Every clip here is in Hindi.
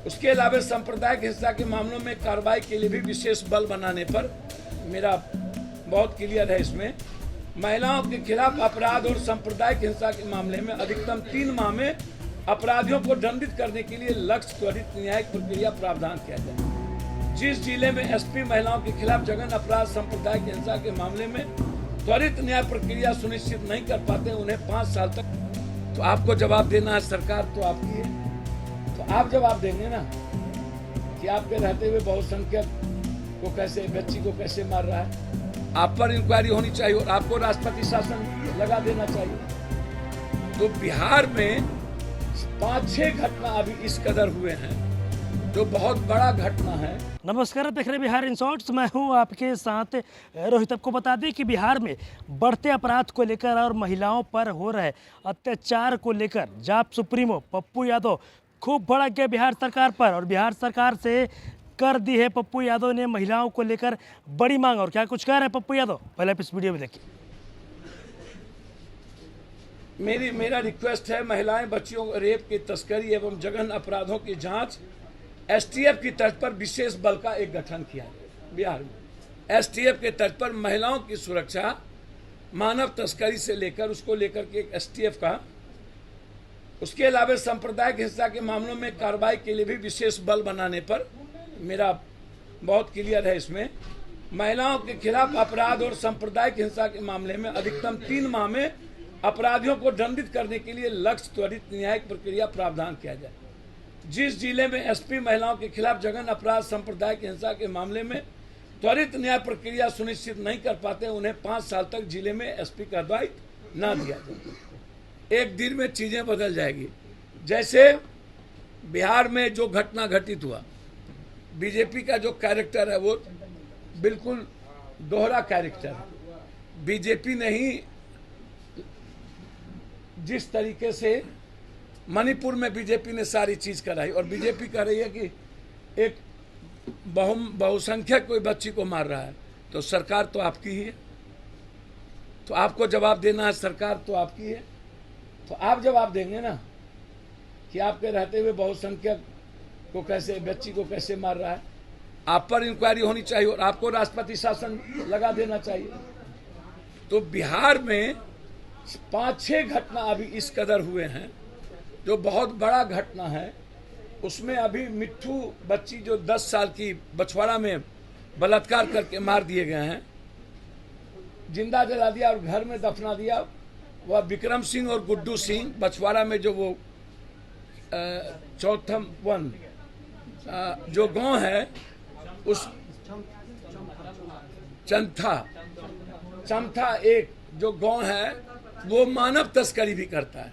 उसके अलावा सांप्रदायिक हिंसा के मामलों में कार्रवाई के लिए भी विशेष बल बनाने पर मेरा बहुत क्लियर है। इसमें महिलाओं के खिलाफ अपराध और सांप्रदायिक हिंसा के मामले में अधिकतम 3 माह में अपराधियों को दंडित करने के लिए लक्ष्य त्वरित न्यायिक प्रक्रिया प्रावधान किया जाए। जिस जिले में एसपी महिलाओं के खिलाफ जघन्य अपराध सांप्रदायिक हिंसा के मामले में त्वरित न्याय प्रक्रिया सुनिश्चित नहीं कर पाते उन्हें 5 साल तक, तो आपको जवाब देना है। सरकार तो आपकी है, तो आप जवाब देंगे ना कि आपके रहते हुए बहुसंख्यक को कैसे, बच्ची को कैसे मार रहा है। आप पर इंक्वायरी होनी चाहिए और आपको राष्ट्रपति शासन लगा देना चाहिए। तो बिहार में 5-6 घटना अभी इस कदर हुए हैं जो बहुत बड़ा घटना है। नमस्कार, आप देख रहे बिहार इन शॉर्ट्स। मैं हूं आपके साथ रोहित। आपको बता दें कि बिहार में बढ़ते अपराध को लेकर और महिलाओं पर हो रहे अत्याचार को लेकर जाप सुप्रीमो पप्पू यादव खूब भड़क गए बिहार सरकार पर, और बिहार सरकार से कर दी है पप्पू यादव ने महिलाओं को लेकर बड़ी मांग। और क्या कुछ कह रहे हैं पप्पू यादव, पहले आप इस वीडियो में देखिए। मेरा रिक्वेस्ट है, महिलाएं बच्चियों रेप की तस्करी एवं जघन्य अपराधों की जांच एसटीएफ की तर्ज पर विशेष बल का एक गठन किया है। बिहार में एसटीएफ के तर्ज पर महिलाओं की सुरक्षा, मानव तस्करी से लेकर उसको लेकर के एक एसटीएफ का, उसके अलावा सांप्रदायिक हिंसा के मामलों में कार्रवाई के लिए भी विशेष बल बनाने पर मेरा बहुत क्लियर है। इसमें महिलाओं के खिलाफ अपराध और सांप्रदायिक हिंसा के मामले में अधिकतम 3 माह में अपराधियों को दंडित करने के लिए लक्ष्य त्वरित न्यायिक प्रक्रिया प्रावधान किया जाए। जिस जिले में एसपी महिलाओं के खिलाफ जघन्य अपराध सांप्रदायिक हिंसा के मामले में त्वरित न्याय प्रक्रिया सुनिश्चित नहीं कर पाते उन्हें 5 साल तक जिले में एसपी का दायित्व न दिया जाए। एक दिन में चीजें बदल जाएगी। जैसे बिहार में जो घटना घटित हुआ, बीजेपी का जो कैरेक्टर है वो बिल्कुल दोहरा कैरेक्टर है। बीजेपी ने ही जिस तरीके से मणिपुर में बीजेपी ने सारी चीज कराई, और बीजेपी कह रही है कि एक बहुसंख्यक कोई बच्ची को मार रहा है, तो सरकार तो आपकी ही है, तो आपको जवाब देना है। सरकार तो आपकी है, तो आप जवाब देंगे ना कि आपके रहते हुए बहुसंख्यक को कैसे, बच्ची को कैसे मार रहा है। आप पर इंक्वायरी होनी चाहिए और आपको राष्ट्रपति शासन लगा देना चाहिए। तो बिहार में 5-6 घटना अभी इस कदर हुए हैं जो बहुत बड़ा घटना है। उसमें अभी मिट्ठू बच्ची जो 10 साल की बछवाड़ा में बलात्कार करके मार दिए गए हैं, जिंदा जला दिया और घर में दफना दिया। वह विक्रम सिंह और गुड्डू सिंह बछवाड़ा में जो वो चौथम वन जो गांव है उस चमथा एक जो गांव है वो मानव तस्करी भी करता है।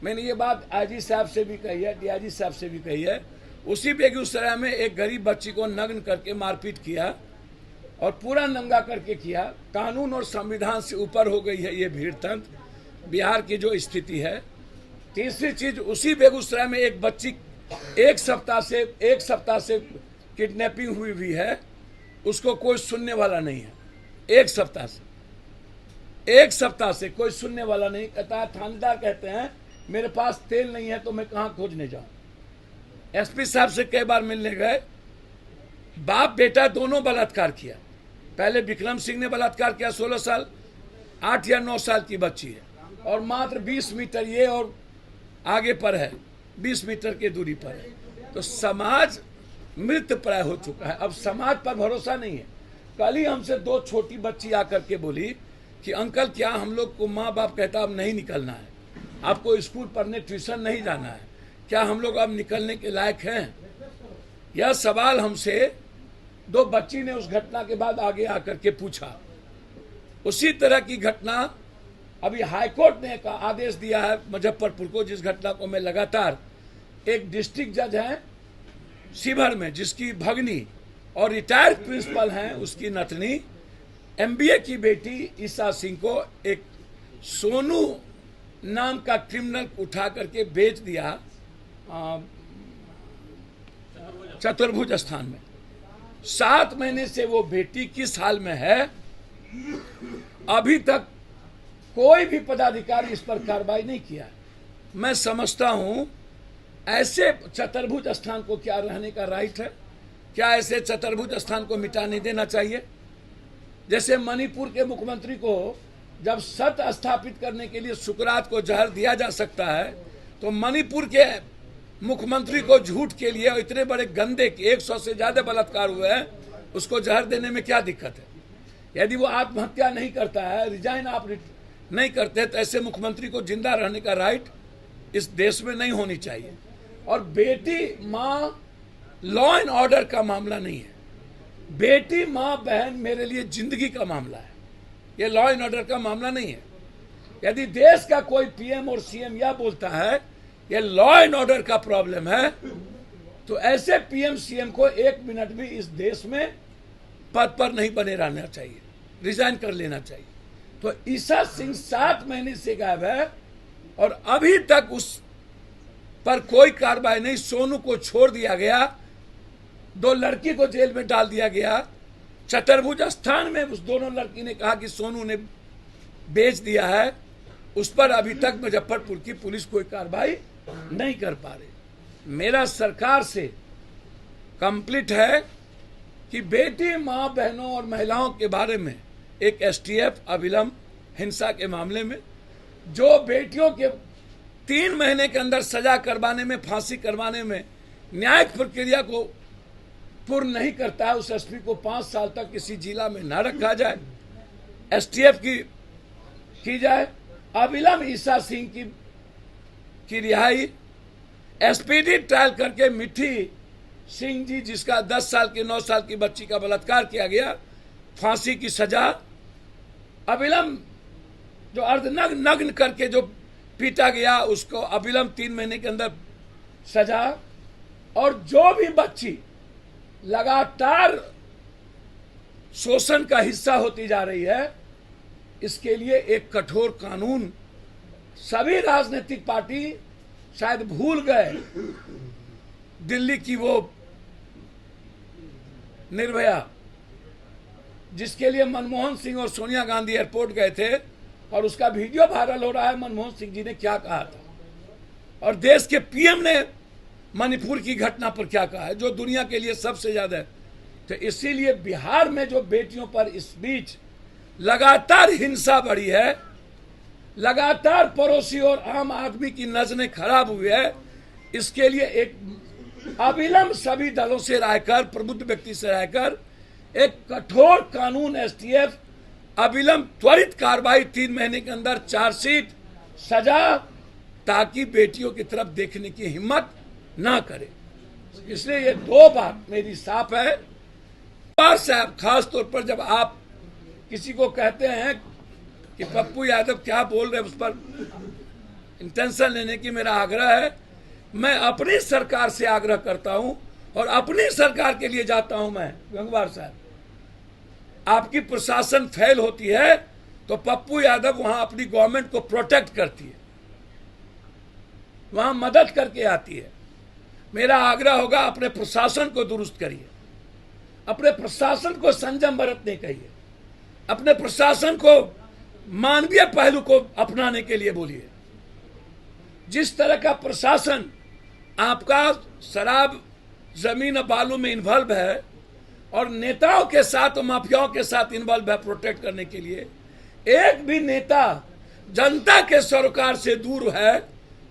मैंने ये बात आईजी साहब से भी कही है, डीआईजी साहब से भी कही है। उसी बेगूसराय में एक गरीब बच्ची को नग्न करके मारपीट किया और पूरा नंगा करके किया। कानून और संविधान से ऊपर हो गई है ये भीड़तंत्र, बिहार की जो स्थिति है। तीसरी चीज, उसी बेगूसराय में एक बच्ची एक सप्ताह से किडनैपिंग हुई है, उसको कोई सुनने वाला नहीं है। एक सप्ताह से कोई सुनने वाला नहीं। कहता है, थानेदार कहते हैं मेरे पास तेल नहीं है तो मैं कहां खोजने जाऊं। एसपी साहब से कई बार मिलने गए, बाप बेटा दोनों बलात्कार किया। पहले विक्रम सिंह ने बलात्कार किया, 16 साल, 8 या 9 साल की बच्ची है, और मात्र 20 मीटर ये और आगे पर है, 20 मीटर की दूरी पर है। तो समाज मृत प्राय हो चुका है। अब समाज पर भरोसा नहीं है। कल ही हमसे 2 छोटी बच्ची आकर के बोली कि अंकल क्या हम लोग को माँ बाप कहता अब नहीं निकलना है, आपको स्कूल पढ़ने ट्यूशन नहीं जाना है, क्या हम लोग अब निकलने के लायक हैं? यह सवाल हमसे 2 बच्ची ने उस घटना के बाद आगे आकर के पूछा। उसी तरह की घटना अभी हाईकोर्ट ने का आदेश दिया है मुजफ्फरपुर को, जिस घटना को मैं लगातार, एक डिस्ट्रिक्ट जज है शिवहर में जिसकी भगनी और रिटायर्ड प्रिंसिपल हैं, उसकी नतनी एमबीए की बेटी ईसा सिंह को एक सोनू नाम का क्रिमिनल उठा करके बेच दिया चतुर्भुज स्थान में। 7 महीने से वो बेटी किस हाल में है, अभी तक कोई भी पदाधिकारी इस पर कार्रवाई नहीं किया। मैं समझता हूं ऐसे चतुर्भुज स्थान को क्या रहने का राइट है? क्या ऐसे चतुर्भुज स्थान को मिटा नहीं देना चाहिए? जैसे मणिपुर के मुख्यमंत्री को जब सत्य स्थापित करने के लिए सुकरात को जहर दिया जा सकता है, तो मणिपुर के मुख्यमंत्री को झूठ के लिए इतने बड़े गंदे 100 से ज्यादा बलात्कार हुए हैं, उसको जहर देने में क्या दिक्कत है? यदि वो आत्महत्या नहीं करता है, रिजाइन आप नहीं करते, तो ऐसे मुख्यमंत्री को जिंदा रहने का राइट इस देश में नहीं होनी चाहिए। और बेटी माँ लॉ एंड ऑर्डर का मामला नहीं है, बेटी माँ बहन मेरे लिए जिंदगी का मामला है, ये लॉ एंड ऑर्डर का मामला नहीं है। यदि देश का कोई पीएम और सीएम यह बोलता है ये लॉ एंड ऑर्डर का प्रॉब्लम है, तो ऐसे पीएम सीएम को 1 मिनट भी इस देश में पद पर नहीं बने रहना चाहिए, रिजाइन कर लेना चाहिए। तो ईशा सिंह 7 महीने से गायब है और अभी तक उस पर कोई कार्रवाई नहीं। सोनू को छोड़ दिया गया, 2 लड़की को जेल में डाल दिया गया। चतुर्भुज स्थान में उस दोनों लड़की ने कहा कि सोनू ने बेच दिया है, उस पर अभी तक मुजफ्फरपुर की पुलिस कोई कार्रवाई नहीं कर पा रही। मेरा सरकार से कंप्लीट है कि बेटी माँ बहनों और महिलाओं के बारे में एक एसटीएफ अविलंब हिंसा के मामले में जो बेटियों के 3 महीने के अंदर सजा करवाने में, फांसी करवाने में न्यायिक प्रक्रिया को पूर्ण नहीं करता है, उस एसपी को 5 साल तक किसी जिला में न रखा जाए, एसटीएफ की जाए। अविलंब ईशा सिंह की रिहाई, एसपीडी ट्रायल करके मिठी सिंह जी जिसका 10 साल की 9 साल की बच्ची का बलात्कार किया गया, फांसी की सजा। अविलंब जो अर्धनग्न करके जो पीटा गया उसको अविलंब 3 महीने के अंदर सजा। और जो भी बच्ची लगातार शोषण का हिस्सा होती जा रही है, इसके लिए एक कठोर कानून। सभी राजनीतिक पार्टी शायद भूल गए दिल्ली की वो निर्भया, जिसके लिए मनमोहन सिंह और सोनिया गांधी एयरपोर्ट गए थे और उसका वीडियो वायरल हो रहा है। मनमोहन सिंह जी ने क्या कहा था और देश के पीएम ने मणिपुर की घटना पर क्या कहा है, जो दुनिया के लिए सबसे ज्यादा है। तो इसीलिए बिहार में जो बेटियों पर इस बीच लगातार हिंसा बढ़ी है, लगातार पड़ोसी और आम आदमी की नजरें खराब हुई है, इसके लिए एक अविलंब सभी दलों से राय कर, प्रबुद्ध व्यक्ति से राय कर एक कठोर कानून, एसटीएफ अविलंब त्वरित कार्रवाई, 3 महीने के अंदर चार्जशीट, सजा, ताकि बेटियों की तरफ देखने की हिम्मत ना करे। इसलिए ये 2 बात मेरी साफ है। साहब, खास तौर पर जब आप किसी को कहते हैं कि पप्पू यादव क्या बोल रहे हैं, उस पर इंटेंशन लेने की मेरा आग्रह है। मैं अपनी सरकार से आग्रह करता हूं और अपनी सरकार के लिए जाता हूं। मैं गंगवार साहब, आपकी प्रशासन फेल होती है तो पप्पू यादव वहां अपनी गवर्नमेंट को प्रोटेक्ट करती है, वहां मदद करके आती है। मेरा आग्रह होगा अपने प्रशासन को दुरुस्त करिए, अपने प्रशासन को संयम बरतने कहिए, अपने प्रशासन को मानवीय पहलू को अपनाने के लिए बोलिए। जिस तरह का प्रशासन आपका शराब, जमीन और बालू में इन्वॉल्व है और नेताओं के साथ और माफियाओं के साथ इन्वॉल्व है प्रोटेक्ट करने के लिए, एक भी नेता जनता के सरोकार से दूर है,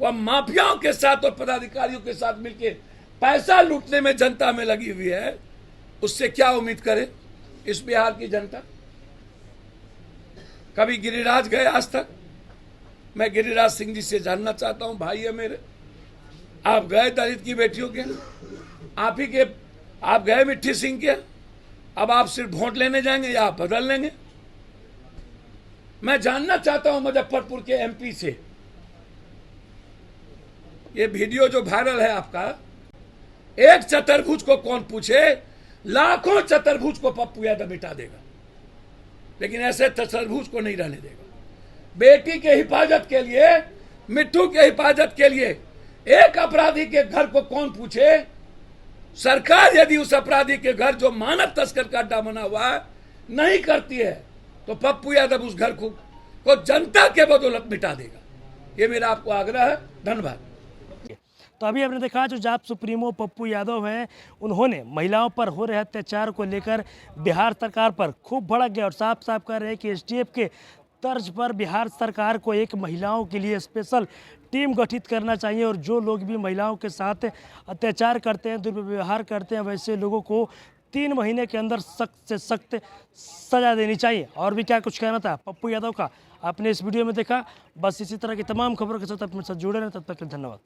वह माफियाओं के साथ और पदाधिकारियों के साथ मिलकर पैसा लूटने में जनता में लगी हुई है, उससे क्या उम्मीद करे इस बिहार की जनता? कभी गिरिराज गए आज तक? मैं गिरिराज सिंह जी से जानना चाहता हूं, भाई है मेरे, आप गए दलित की बेटियों के? आप गए मिट्टी सिंह के? अब आप सिर्फ वोट लेने जाएंगे या आप बदल लेंगे? मैं जानना चाहता हूं मुजफ्फरपुर के एमपी से, ये वीडियो जो वायरल है आपका, एक चतुर्भुज को कौन पूछे? लाखों चतुर्भुज को पप्पू यादव मिटा देगा, लेकिन ऐसे चतुर्भुज को नहीं रहने देगा। बेटी के हिफाजत के लिए, मिट्टू के हिफाजत के लिए एक अपराधी के घर को कौन पूछे? सरकार यदि उस अपराधी के घर जो मानव तस्कर का अड्डा बना हुआ है नहीं करती है, तो पप्पू यादव उस घर को जनता के बदौलत मिटा देगा। ये मेरा आपको आग्रह है। धन्यवाद। तो अभी आपने देखा जो जाप सुप्रीमो पप्पू यादव हैं, उन्होंने महिलाओं पर हो रहे अत्याचार को लेकर बिहार सरकार पर खूब भड़क गए और साफ साफ कह रहे हैं कि एसटीएफ के तर्ज पर बिहार सरकार को एक महिलाओं के लिए स्पेशल टीम गठित करना चाहिए और जो लोग भी महिलाओं के साथ अत्याचार करते हैं, दुर्व्यवहार करते हैं, वैसे लोगों को 3 महीने के अंदर सख्त से सख्त सजा देनी चाहिए। और भी क्या कुछ कहना था पप्पू यादव का आपने इस वीडियो में देखा। बस इसी तरह की तमाम खबरों के साथ अपने साथ जुड़े रहें, तब तक के लिए धन्यवाद।